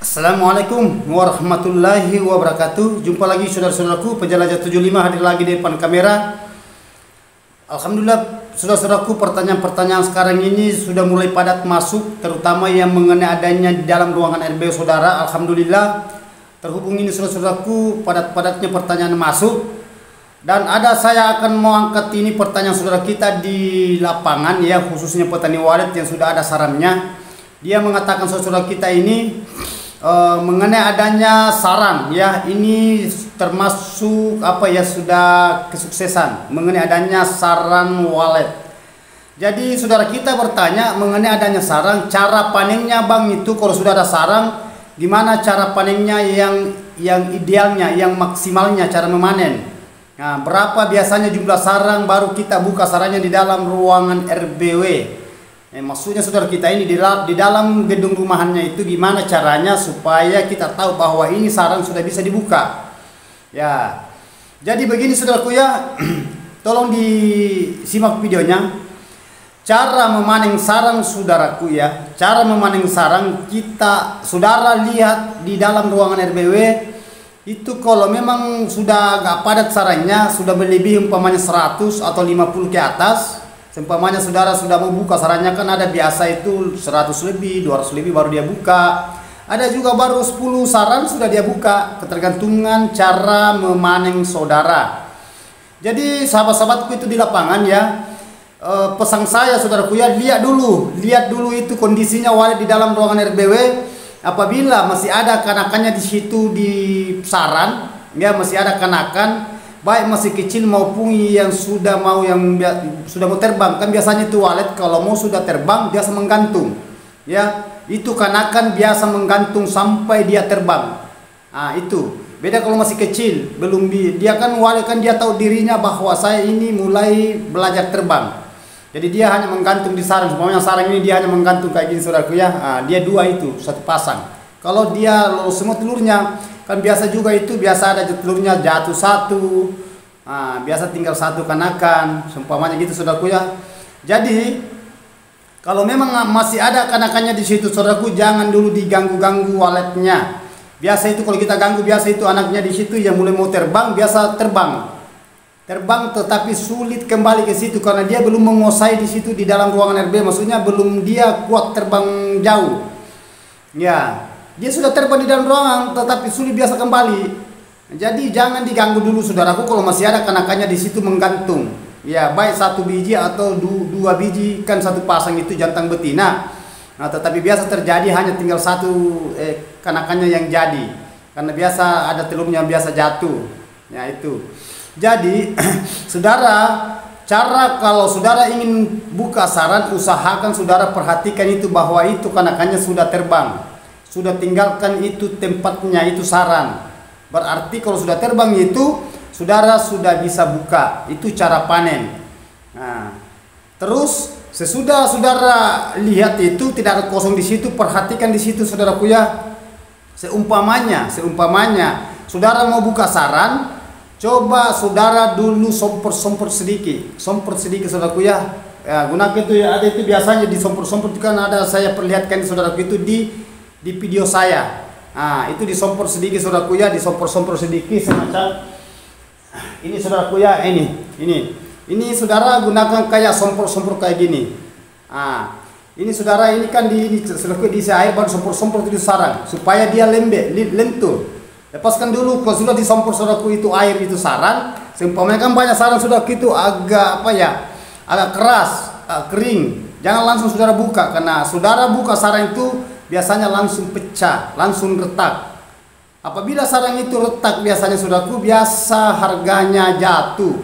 Assalamualaikum warahmatullahi wabarakatuh. Jumpa lagi saudara-saudaraku penjelajah 75 hadir lagi di depan kamera. Alhamdulillah saudara-saudaraku, pertanyaan-pertanyaan sekarang ini sudah mulai padat masuk, terutama yang mengenai adanya di dalam ruangan RBW saudara. Alhamdulillah terhubung ini saudara-saudaraku, padat-padatnya pertanyaan masuk. Dan saya akan mau angkat ini pertanyaan saudara kita di lapangan ya, khususnya petani walet yang sudah ada sarannya. Dia mengatakan saudara kita ini mengenai adanya saran ya, ini termasuk sudah kesuksesan mengenai adanya saran walet. Jadi saudara kita bertanya mengenai adanya sarang, cara panennya bang itu kalau sudah ada sarang gimana cara panennya yang idealnya, yang maksimalnya cara memanen. Nah, berapa biasanya jumlah sarang baru kita buka sarangnya di dalam ruangan RBW. Maksudnya saudara kita ini di dalam gedung rumahannya itu gimana caranya supaya kita tahu bahwa ini sarang sudah bisa dibuka. Ya. Jadi begini saudaraku ya, tolong disimak videonya. Cara memanen sarang saudaraku ya. Cara memanen sarang kita saudara lihat di dalam ruangan RBW itu, kalau memang sudah agak padat sarangnya, sudah melebihi umpamanya 100 atau 50 ke atas. Seumpamanya saudara sudah mau buka sarangnya, kan ada biasa itu 100 lebih, 200 lebih baru dia buka. Ada juga baru 10 sarang sudah dia buka, ketergantungan cara memanen saudara. Jadi sahabat-sahabatku itu di lapangan ya, pesan saya saudaraku ya, lihat dulu itu kondisinya walet di dalam ruangan RBW. Apabila masih ada kanakannya di situ di sarang ya, masih ada kanakan baik masih kecil maupun yang sudah mau terbang, kan biasanya itu walet kalau mau sudah terbang biasa menggantung ya, itu kanakan biasa menggantung sampai dia terbang. Nah itu beda kalau masih kecil, belum dia kan walet kan dia tahu dirinya bahwa saya ini mulai belajar terbang, jadi dia hanya menggantung di sarang. Semuanya sarang ini dia hanya menggantung kayak gini saudaraku ya. Nah, dia dua itu satu pasang. Kalau dia lolos semua telurnya, kan biasa juga itu, biasa ada telurnya jatuh satu, biasa tinggal satu kanakan, seumpamanya gitu saudaraku ya. Jadi kalau memang masih ada kanakannya di situ saudaraku, jangan dulu diganggu-ganggu waletnya. Biasa itu kalau kita ganggu, biasa itu anaknya di situ yang mulai mau terbang, biasa terbang tetapi sulit kembali ke situ karena dia belum menguasai di situ di dalam ruangan RB, maksudnya belum dia kuat terbang jauh ya. Dia sudah terbang di dalam ruangan tetapi sulit biasa kembali. Jadi jangan diganggu dulu saudaraku kalau masih ada kanakannya di situ menggantung. Ya, baik satu biji atau dua biji, kan satu pasang itu jantan betina. Nah, tetapi biasa terjadi hanya tinggal satu kanakannya yang jadi. Karena biasa ada telurnya biasa jatuh. Ya itu. Jadi saudara, cara kalau saudara ingin buka sarang, usahakan saudara perhatikan itu bahwa itu kanakannya sudah terbang. Sudah tinggalkan itu tempatnya, itu sarang. Berarti kalau sudah terbang itu saudara sudah bisa buka. Itu cara panen. Nah, terus sesudah saudara lihat itu tidak ada kosong di situ, perhatikan di situ saudaraku ya. Seumpamanya saudara mau buka sarang, coba saudara dulu sompor sedikit saudaraku ya. Ya, gunakan itu ya, ada itu biasanya di sompor kan ada, saya perlihatkan saudaraku itu di video saya. Nah, itu disompor sedikit saudaraku ya, disompor sedikit semacam ini saudaraku ya, ini saudara gunakan kayak sompor kayak gini. Nah, ini saudara, ini kan saudaraku diisi air baru sompor itu di sarang supaya dia lentur. Lepaskan dulu kalau sudah disompor saudaraku itu air itu sarang. Seumpamanya kan banyak sarang saudaraku itu agak agak keras, kering. Jangan langsung saudara buka, karena saudara buka sarang itu biasanya langsung pecah, langsung retak. Apabila sarang itu retak biasanya saudaraku, biasa harganya jatuh.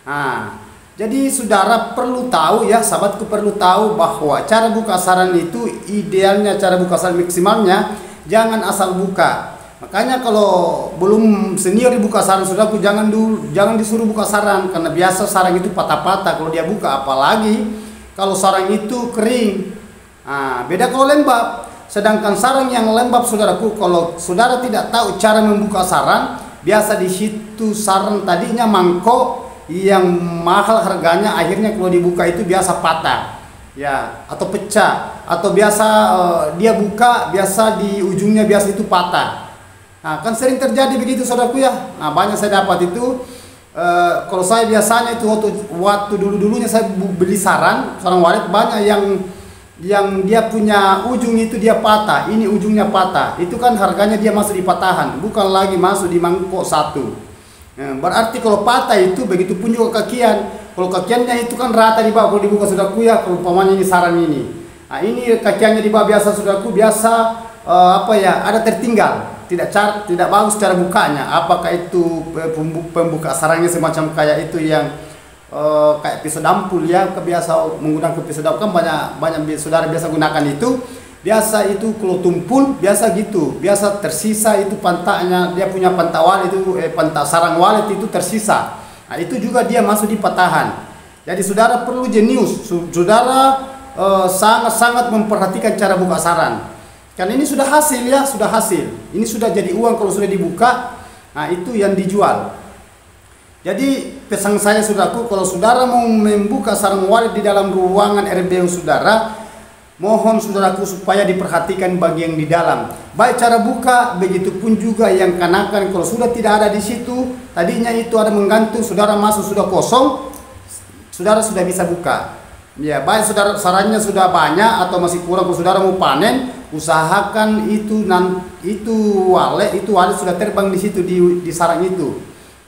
Nah, jadi saudara perlu tahu ya, sahabatku perlu tahu bahwa cara buka sarang itu idealnya, cara buka sarang maksimalnya jangan asal buka. Makanya kalau belum senior dibuka sarang saudaraku, jangan disuruh buka sarang, karena biasa sarang itu patah-patah kalau dia buka, apalagi kalau sarang itu kering. Nah, beda kalau lembab. Sedangkan sarang yang lembab saudaraku, kalau saudara tidak tahu cara membuka sarang, biasa di situ sarang tadinya mangkok yang mahal harganya, akhirnya kalau dibuka itu biasa patah. ya, atau pecah, atau biasa dia buka biasa di ujungnya biasa itu patah. Nah, kan sering terjadi begitu saudaraku ya. Nah, banyak saya dapat itu. Kalau saya biasanya itu waktu dulunya saya beli sarang walet, banyak yang dia punya ujung itu dia patah, ini ujungnya patah. Itu kan harganya dia masuk di patahan, bukan lagi masuk di mangkok satu. Berarti kalau patah itu begitu pun juga kakian. Kalau kakiannya itu kan rata di bawah, kalau dibuka saudaraku ya, kalau umpamanya ini sarang ini. Nah, ini kakiannya di bawah biasa saudaraku, biasa ada tertinggal. Tidak bagus cara bukanya. Apakah itu pembuka sarangnya semacam kayak itu yang kayak pisau dampul ya, kebiasa menggunakan pisau dampul kan banyak saudara biasa gunakan itu. Biasa itu kalau tumpul biasa gitu, biasa tersisa itu pantaknya, dia punya pantak walet itu pantak sarang walet itu tersisa. Nah, itu juga dia masuk di patahan. Jadi saudara perlu jenius, saudara sangat-sangat memperhatikan cara buka sarang. Karena ini sudah hasil ya, sudah hasil. Ini sudah jadi uang kalau sudah dibuka. Nah, itu yang dijual. Jadi pesan saya saudaraku, kalau saudara mau membuka sarang walet di dalam ruangan RBU saudara, mohon saudaraku supaya diperhatikan bagian di dalam. Baik cara buka, begitu pun juga yang kanakan. Kalau sudah tidak ada di situ, tadinya itu ada menggantung, saudara masuk sudah kosong, saudara sudah bisa buka. Ya, baik saudara sarangnya sudah banyak atau masih kurang, kalau saudara mau panen, usahakan itu walet sudah terbang di situ di sarang itu.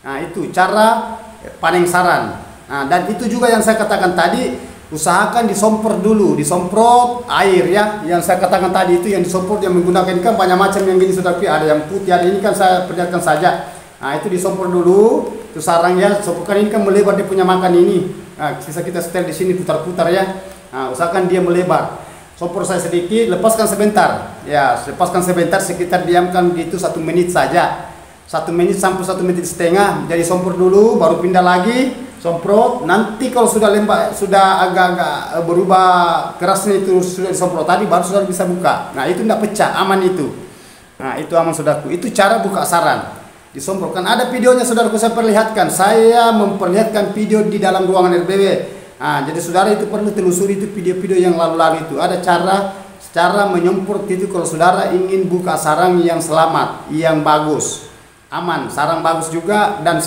Nah, itu cara panen sarang. Nah, dan itu juga yang saya katakan tadi, usahakan disemprot air ya. Yang saya katakan tadi itu yang disemprot, yang menggunakan kan banyak macam yang gini saudara, ada yang putih, ada ini kan saya perlihatkan saja. Nah, itu disemprot dulu itu sarangnya, semprotkan ini kan melebar dia punya makan ini. Nah, sisa kita setel di sini putar-putar ya. Nah, usahakan dia melebar. Semprot saya sedikit, lepaskan sebentar. Ya, lepaskan sebentar, sekitar diamkan gitu 1 menit saja. 1 menit sampai 1 menit setengah. Jadi semprot dulu, baru pindah lagi, semprot. Nanti kalau sudah lembab, sudah agak-agak berubah kerasnya itu sudah disemprot tadi, baru sudah bisa buka. Nah, itu tidak pecah, aman itu. Nah, itu aman saudaraku. Itu cara buka sarang. Disemprotkan. Ada videonya saudaraku, saya perlihatkan. Saya memperlihatkan video di dalam ruangan RBW. Nah, jadi saudara itu perlu telusuri itu video-video yang lalu-lalu itu. Ada cara menyemprot itu kalau saudara ingin buka sarang yang selamat, yang bagus, aman, sarang bagus juga. Dan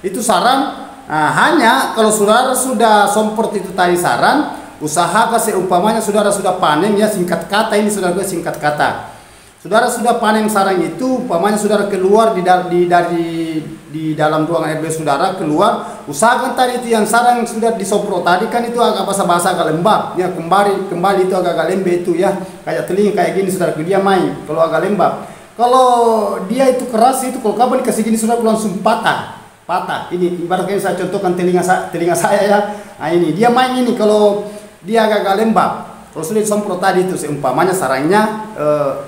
itu sarang. Nah, hanya kalau saudara sudah semprot itu tadi sarang, usahakan seumpamanya saudara sudah panen ya, singkat kata ini saudara, singkat kata. Saudara sudah panen sarang itu, umpamanya saudara keluar di dalam ruangan RB saudara keluar, usahakan tadi itu yang sarang sudah disemprot tadi kan itu agak basah-basah, agak lembab ya, kembali itu agak lembek itu ya, kayak telinga kayak gini saudara, dia main kalau agak lembab. Kalau dia itu keras itu, kalau kapan dikasih gini saudara langsung patah. Ini ibaratnya saya contohkan telinga saya ya. Nah, ini dia main ini kalau dia agak lembab. Kalau sudah disemprot tadi itu seumpamanya sarangnya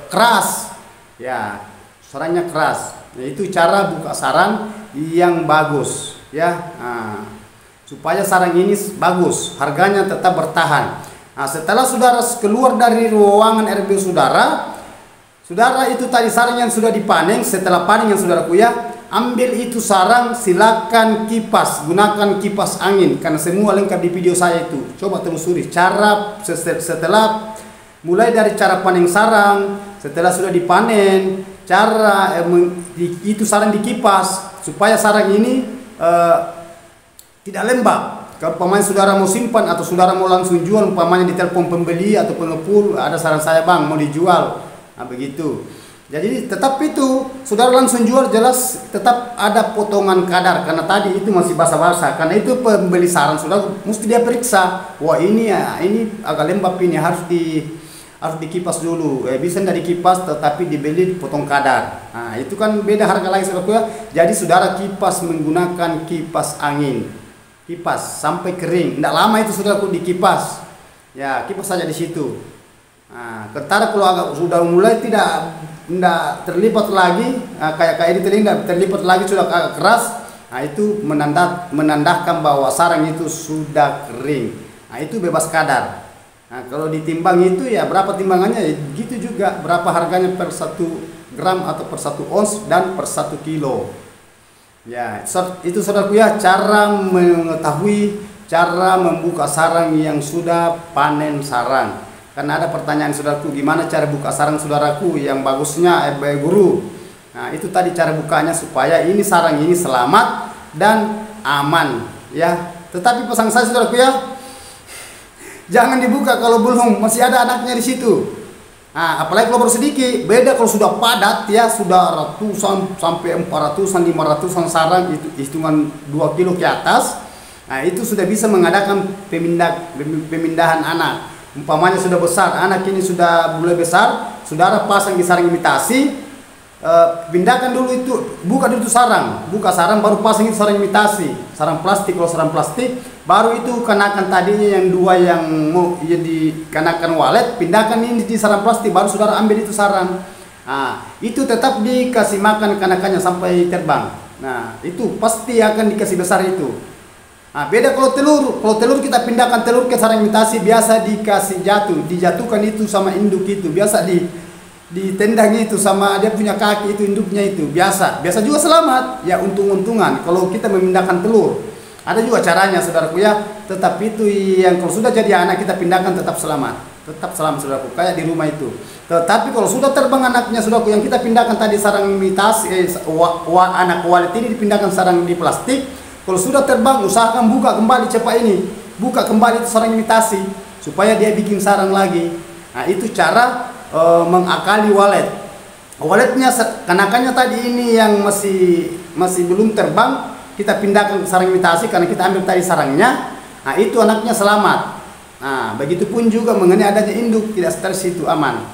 keras ya, sarangnya keras. Nah, itu cara buka sarang yang bagus ya. Nah, supaya sarang ini bagus, harganya tetap bertahan. Nah, setelah saudara keluar dari ruangan RB saudara itu tadi sarang yang sudah dipanen, setelah panen yang saudara ya, ambil itu sarang, silakan kipas, gunakan kipas angin, karena semua lengkap di video saya itu. Coba telusuri cara setelah mulai dari cara panen sarang, setelah sudah dipanen, cara itu sarang dikipas supaya sarang ini tidak lembab. Kalau pemain saudara mau simpan atau saudara mau langsung jual, umpamanya di telepon pembeli atau pengepul, ada sarang saya bang mau dijual, nah begitu. Jadi tetap itu saudara langsung jual, jelas tetap ada potongan kadar, karena tadi itu masih basah-basah. Karena itu pembeli sarang saudara mesti dia periksa, wah ini ya, ini agak lembab, ini harus dikipas dulu. Bisa tidak dikipas tetapi dibeli potong kadar. Nah, itu kan beda harga lagi saudara ya. Jadi saudara kipas menggunakan kipas angin, kipas sampai kering. Tidak lama itu saudara dikipas. Ya, kipas saja di situ. Nah, kentar kalau agak sudah mulai tidak terlipat lagi, kayak ini tidak terlipat lagi, sudah agak keras. Nah, itu menandakan bahwa sarang itu sudah kering. Nah, itu bebas kadar. Nah, kalau ditimbang itu ya berapa timbangannya ya gitu juga, berapa harganya per 1 gram atau per 1 ons dan per 1 kilo. Ya, itu saudaraku ya, cara mengetahui cara membuka sarang yang sudah panen sarang. Karena ada pertanyaan saudaraku, gimana cara buka sarang saudaraku yang bagusnya guru. Nah, itu tadi cara bukanya supaya ini sarang ini selamat dan aman ya. Tetapi pesan saya saudaraku ya, jangan dibuka kalau belum masih ada anaknya di situ. Nah, apalagi kalau baru sedikit, beda kalau sudah padat ya, sudah ratusan sampai 400-an 500-an sarang, itu hitungan 2 kilo ke atas. Nah, itu sudah bisa mengadakan pemindahan anak. Umpamanya sudah besar, anak ini sudah mulai besar, saudara pasang di sarang imitasi, pindahkan dulu itu, buka dulu itu sarang, buka sarang baru pasang itu sarang imitasi, sarang plastik. Kalau sarang plastik, baru itu kenakan tadinya yang 2 yang mau dikenakan walet, pindahkan ini di sarang plastik, baru saudara ambil itu sarang. Nah, itu tetap dikasih makan kanakannya sampai terbang. Nah, itu pasti akan dikasih besar itu. Nah, beda kalau telur kita pindahkan telur ke sarang imitasi, biasa dikasih dijatuhkan itu sama induk itu, biasa ditendang itu sama dia punya kaki itu induknya itu, biasa juga selamat ya, untung-untungan kalau kita memindahkan telur. Ada juga caranya saudaraku ya, tetapi itu yang kalau sudah jadi anak kita pindahkan tetap selamat saudaraku, kayak di rumah itu. Tetapi kalau sudah terbang anaknya saudaraku, yang kita pindahkan tadi sarang imitasi, anak walet ini dipindahkan sarang di plastik. Kalau sudah terbang, usahakan buka kembali cepat ini, buka kembali itu sarang imitasi supaya dia bikin sarang lagi. Nah, itu cara mengakali walet. Waletnya kanakannya tadi ini yang masih belum terbang, kita pindahkan ke sarang imitasi karena kita ambil tadi sarangnya. Nah, itu anaknya selamat. Nah, begitupun juga mengenai adanya induk, tidak stres, itu aman.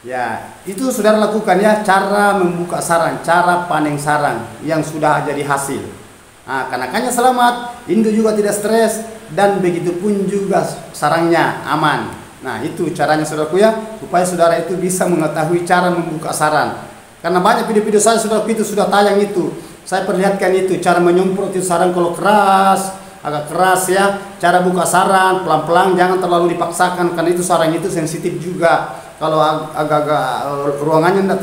Ya, itu saudara lakukan ya, cara membuka sarang, cara panen sarang yang sudah jadi hasil. Nah, kanakannya selamat, induk juga tidak stres, dan begitupun juga sarangnya aman. Nah, itu caranya saudaraku ya, supaya saudara itu bisa mengetahui cara membuka sarang. Karena banyak video-video saya saudaraku itu sudah tayang itu. Saya perlihatkan itu cara menyemprot itu sarang kalau keras, agak keras ya. Cara buka sarang pelan-pelan, jangan terlalu dipaksakan karena itu sarang itu sensitif juga. Kalau agak-agak ruangannya tidak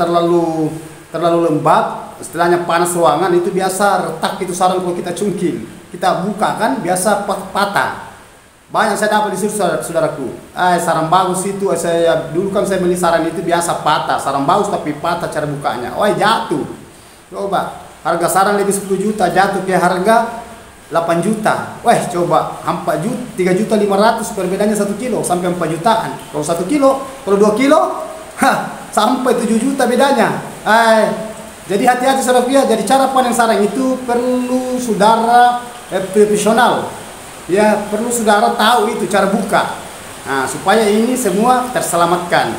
terlalu lembab, istilahnya panas ruangan, itu biasa retak itu sarang kalau kita cungkil. Kita buka kan biasa patah. Banyak saya dapat di situ saudaraku. Sarang bagus itu, dulu kan saya beli sarang itu biasa patah, sarang bagus tapi patah cara bukanya. Jatuh. Coba harga sarang lebih 10 juta jatuh ke harga 8 juta. Coba 3.500.000, perbedaannya 1 kilo sampai 4 jutaan. Kalau 1 kilo, kalau 2 kilo, sampai 7 juta bedanya. Jadi hati-hati saudara ya. Jadi cara panen sarang itu perlu saudara profesional. Ya, perlu saudara tahu itu cara buka. Nah, supaya ini semua terselamatkan.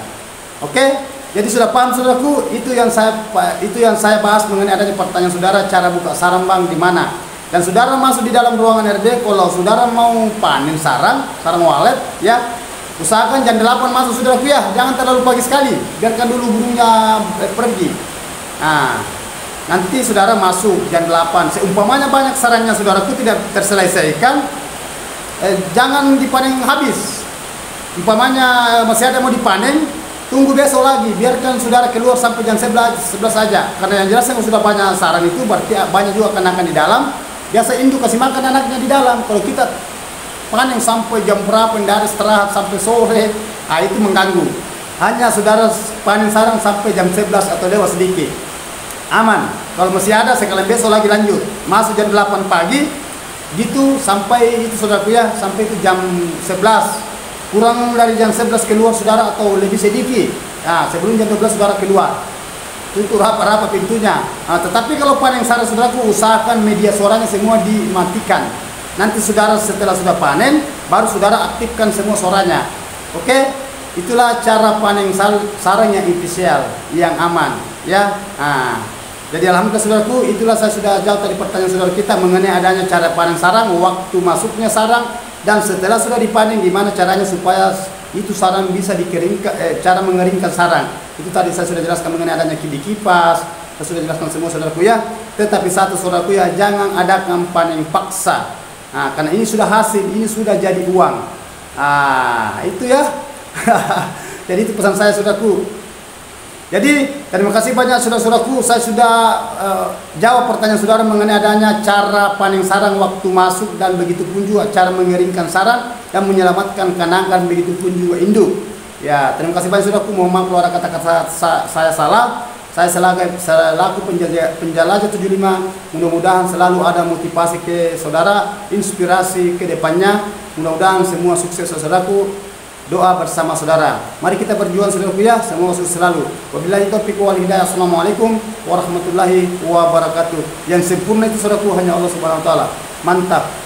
Oke? Jadi sudah paham saudaraku, itu yang saya bahas mengenai adanya pertanyaan saudara cara buka sarang bang di mana. Dan saudara masuk di dalam ruangan RD, kalau saudara mau panen sarang walet ya, usahakan jam 8 masuk saudaraku ya, jangan terlalu pagi sekali, biarkan dulu burungnya pergi. Nah, nanti saudara masuk jam 8, seumpamanya banyak sarangnya saudaraku tidak terselesaikan, jangan dipanen habis. Umpamanya masih ada mau dipanen, tunggu besok lagi, biarkan saudara keluar sampai jam 11 saja. Karena yang jelas yang sudah banyak sarang itu berarti banyak juga kanakan di dalam. Biasa induk kasih makan anaknya di dalam. Kalau kita panen sampai jam berapa, dari istirahat sampai sore, itu mengganggu. Hanya saudara panen sarang sampai jam 11 atau lewat sedikit, aman. Kalau masih ada sekalian besok lagi lanjut, masuk jam 8 pagi gitu sampai itu saudaraku ya, sampai itu jam 11. Kurang dari jam 11 keluar saudara atau lebih sedikit. Nah, sebelum jam 12 saudara keluar. Tutup rapat pintunya. Nah, tetapi kalau panen sarang saudaraku, usahakan media suaranya semua dimatikan. Nanti saudara setelah sudah panen, baru saudara aktifkan semua suaranya. Oke? Itulah cara panen sarang yang ofisial, yang aman, ya. Nah, jadi alhamdulillah saudaraku, itulah saya sudah jawab tadi pertanyaan saudara kita mengenai adanya cara panen sarang, waktu masuknya sarang, dan setelah sudah dipanen gimana caranya supaya itu sarang bisa dikeringkan, cara mengeringkan sarang. Itu tadi saya sudah jelaskan mengenai adanya kipas, saya sudah jelaskan semua saudaraku ya. Tetapi satu saudaraku ya, jangan adakan panen paksa. Nah, karena ini sudah hasil, ini sudah jadi uang. Itu ya. Jadi itu pesan saya saudaraku. Jadi terima kasih banyak saudara-saudaraku. Saya sudah jawab pertanyaan saudara mengenai adanya cara panen sarang waktu masuk dan begitu pun juga cara mengeringkan sarang dan menyelamatkan kanakan begitu pun juga induk. Ya, terima kasih banyak saudaraku. Mohon maaf kalau ada kata-kata saya salah. Saya selaku penjelajah 75, mudah-mudahan selalu ada motivasi ke saudara, inspirasi ke depannya. Mudah-mudahan semua sukses saudaraku. Doa bersama saudara. Mari kita berjuang saudaraku ya, semoga sukses selalu. Wabillahi taufiq wal hidayah. Assalamualaikum warahmatullahi wabarakatuh. Yang sempurna itu saudaraku hanya Allah Subhanahu wa taala. Mantap.